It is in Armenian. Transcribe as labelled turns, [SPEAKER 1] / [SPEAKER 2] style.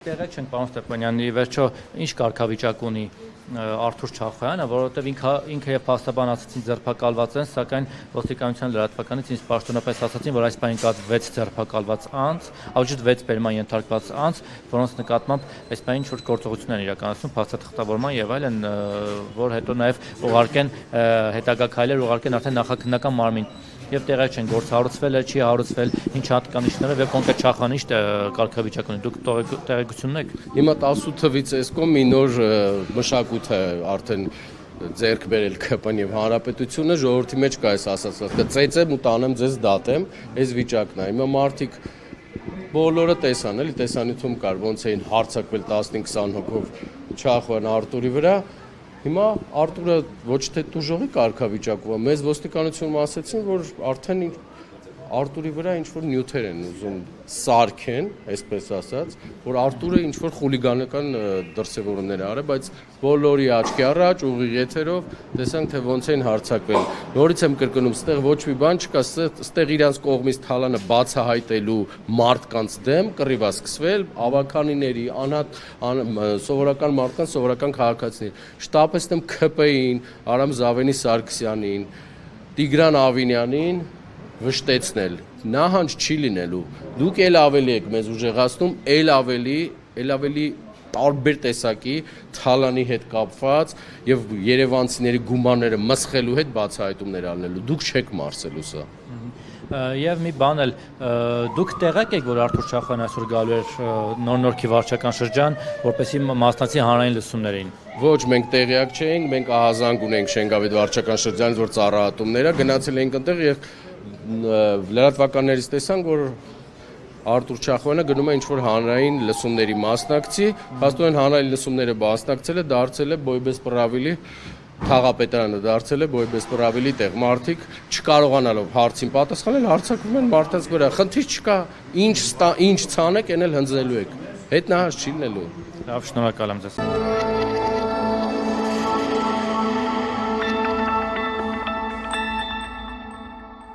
[SPEAKER 1] Տեղեկ չենք պարոն Ստեփանյանի վերջո ինչ կարգավիճակ ունի Արթուր Չախոյանը, որովհետև ինքը եւ փաստաբան ասացին ձերբակալված են, սակայն ոստիկանության լրատվականից ինձ պաշտոնապես ասացին, որ այս պահին կա 6 ձերբակալված անձ, աուժիտ 6 բերման ենթարկված անձ, որոնց նկատմամբ այս պահին ինչ-որ գործողություններ են իրականացնում, փաստաթղթավորման եւ այլն, որ հետո նաեւ ուղարկեն հետագա քայլեր ուղարկեն արդեն նախաքննական մարմին։ Եվ տեղեկ չեն գործ հարուցվել է, չի հարուցվել, ինչ հատկանիշներով եւ կոնկրետ Չախոյանը ինչ կարգավիճակ ունի, դուք տեղեկություն ունեք։
[SPEAKER 2] Հիմա 18 թվից էսկոմ մի նոր մշակույթ է արդեն ձեռք բերել ԿՊ-ն եւ հանրապետությունը, ժողովրդի մեջ կա այս ասածը, կծեծեմ ու տանեմ ձեզ դատեմ, այս վիճակն է։ Հիմա մարդիկ բոլորը տեսան, էլի տեսանյութում կար, ոնց էին հարձակվել 15-20 հոգով Չախոյան Արտուրի վրա։ Հիմա Արտուրը ոչ թե տուժողի կարգավիճակում է, մեզ ոստիկանությունում ասեցին, որ արդեն Արտուրի վրա ինչ-որ նյութեր են ուզում սարքեն, այսպես ասած, որ Արտուրը ինչ-որ խուլիգանական դրսևորումներ արել, բայց բոլորի աչքի առաջ ուղիղ եթերով տեսանք, թե ոնց են հարձակվել։ Նորից եմ կրկնում, ստեղ ոչ մի բան չկա, ստեղ իրանց կողմից թալանը բացահայտելու մարդկանց դեմ կռիվ է սկսվել, ավականիների, սովորական մարդկանց, սովորական քաղաքացիների։ Շտապեցնեմ ԿՊ-ին, Արամ Զավենի Սարգսյանին, Տիգրան Ավինյանին վշտեցնել, նահանջ չի լինելու, դուք էլ ավելի եք մեզ ուժեղացնում, էլ ավելի տարբեր տեսակի թալանի հետ կապված եւ երևանցիների գումարները մսխելու հետ բացահայտումներ անելու, դուք չեք մարսելու սա։
[SPEAKER 1] Եվ մի բան էլ, դուք տեղեկ եք, որ Արթուր Չախոյանը այսօր գալու էր Նոր-Նորքի վարչական շրջան, որպեսզի մասնակցի հանրային լսումներին։
[SPEAKER 2] Ոչ, մենք տեղյակ չենք, մենք ահազանգ ունենք Շենգավիթ վարչական շրջանից, որ ծառայատումները գնացել ենք այնտեղ եւ լրատվականներից տեսանք, որ Արթուր Չախոյանը գնում է ինչ-որ հանրային լսումների մասնակցի, հաստատորեն հանրային լսումները մասնակցել է, դարձել է Բոյբես-Պրավիլի Թաղապետարանը դարձել է Բոյբես-Պրավիլի տեղ, մարդիկ չկարողանալով հարցին պատասխանել, հարձակվում են մարդկանց վրա, խնդիր չկա, ինչ ցանեք, այն էլ հնձելու եք, հետնահաս չի լինելու։
[SPEAKER 1] Լավ, շնորհակալ եմ ձեզ։